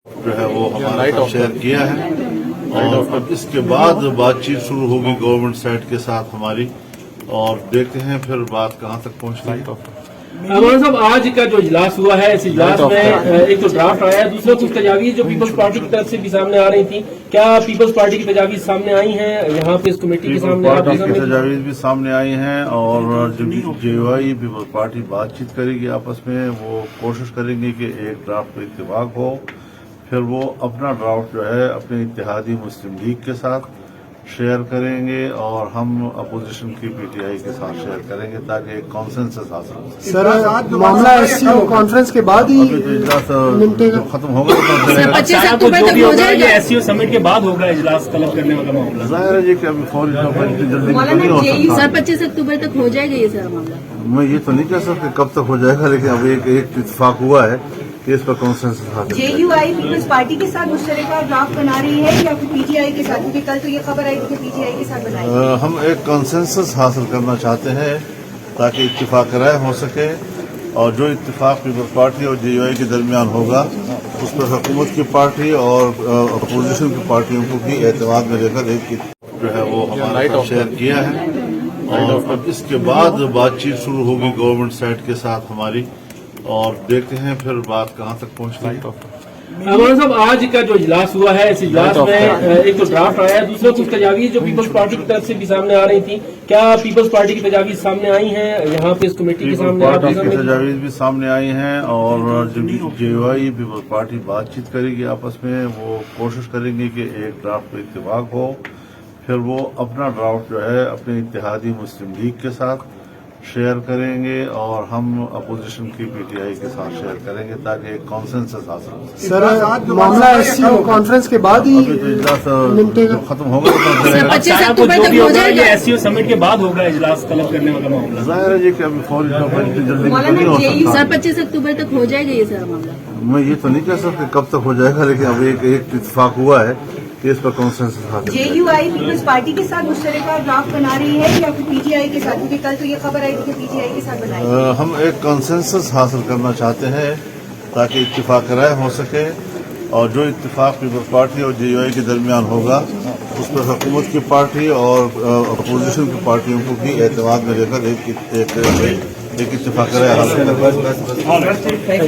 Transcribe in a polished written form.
जो है वो हमारे साथ शेयर किया है और अब इसके बाद बातचीत शुरू होगी गवर्नमेंट साइड के साथ हमारी और देखते हैं फिर बात कहाँ तक पहुँचती है। मौलाना साहब, आज का जो इजलास हुआ है, इस इजलास में एक तो ड्राफ्ट आया है, दूसरा कुछ तजावीज जो पीपल्स पार्टी की तरफ से भी सामने आ रही थी। क्या पीपल्स पार्टी की तजावीज सामने आई हैं यहाँ पे इस कमेटी के सामने? पार्टी की तजावीज भी सामने आई हैं और जो जेयूआई पीपल्स पार्टी बातचीत करेगी आपस में, वो कोशिश करेंगे कि एक ड्राफ्ट पर इत्तेफाक हो, फिर वो अपना ड्राफ्ट जो है अपने इत्तेहादी मुस्लिम लीग के साथ शेयर करेंगे और हम अपोजिशन की पीटीआई के साथ शेयर करेंगे ताकि एक कॉन्सेंसस हासिल हो। सर, मामला एससीओ कॉन्फ्रेंस के बाद ही इजलास जब खत्म होगा तो 25 अक्टूबर तक हो जाएगा। एससीओ समिट के बाद होगा इजलास तलब करने वाला मामला। जाहिर है जी कि अभी फौरी जल्दी नहीं हो सकता। सर 25 अक्टूबर तक हो जाएगा ये सारा मामला। मैं ये तो नहीं कह सकता कब तक हो जाएगा, लेकिन अब एक इत्तेफाक हुआ है कि इस पर कॉन्सेंसस हासिल। जेयूआई पीपल्स पार्टी के साथ मुश्तरका ड्राफ्ट बना रही है या फिर पीटीआई के साथ? क्योंकि कल तो ये खबर आई थी कि पीटीआई के साथ बनाई। हम एक कॉन्सेंसस हासिल करना चाहते हैं ताकि इत्तेफाक राय हो सके और जो इत्तेफाक पीपल्स पार्टी और जेयूआई के दरमियान होगा उस पर हुकूमत की पार्टी और अपोजिशन की पार्टियों को भी एतमाद में लेकर एक जो है वो हमारे साथ शेयर किया है और अब इसके बाद बातचीत शुरू होगी गवर्नमेंट साइड के साथ हमारी और देखते हैं फिर बात कहाँ तक पहुँचती है। मौलाना साहब, आज का जो इजलास हुआ है, इस इजलास में एक तो ड्राफ्ट आया है, दूसरा कुछ तजावीज जो पीपल्स पार्टी की तरफ से भी सामने आ रही थी। क्या पीपल्स पार्टी की तजावीज सामने आई हैं यहाँ पे इस कमेटी के सामने? पार्टी की तजावीज भी सामने आई हैं और जो जेयूआई पीपल्स पार्टी बातचीत करेगी आपस में, वो कोशिश करेंगे कि एक ड्राफ्ट पर इत्तेफाक हो, फिर वो अपना ड्राफ्ट जो है अपने इत्तेहादी मुस्लिम लीग के साथ शेयर करेंगे और हम अपोजिशन की पीटीआई के साथ शेयर करेंगे ताकि एक कॉन्सेंसस हासिल हो। सर, मामला एससीओ कॉन्फ्रेंस के बाद ही इजलास जब खत्म होगा तो 25 अक्टूबर तक हो जाएगा। एससीओ समिट के बाद होगा इजलास तलब करने वाला मामला। जाहिर है जी कि अभी फौरी जल्दी नहीं हो सकता। सर 25 अक्टूबर तक हो जाएगा ये सारा मामला। मैं ये तो नहीं कह सकता कब तक हो जाएगा, लेकिन अब एक इत्तेफाक हुआ है कि इस पर कॉन्सेंसस हासिल। जेयूआई पीपल्स पार्टी के साथ मुश्तरका ड्राफ्ट बना रही है या फिर पीटीआई के साथ? क्योंकि कल तो ये खबर आई थी कि पीटीआई के साथ बनाई। हम एक कॉन्सेंसस हासिल करना चाहते हैं ताकि इत्तेफाक राय हो सके और जो इत्तेफाक पीपल्स पार्टी और जेयूआई के दरमियान होगा उस पर हुकूमत की पार्टी और अपोजिशन की पार्टियों को भी एतमाद में लेकर एक इत्तेफाक राय हासिल करें।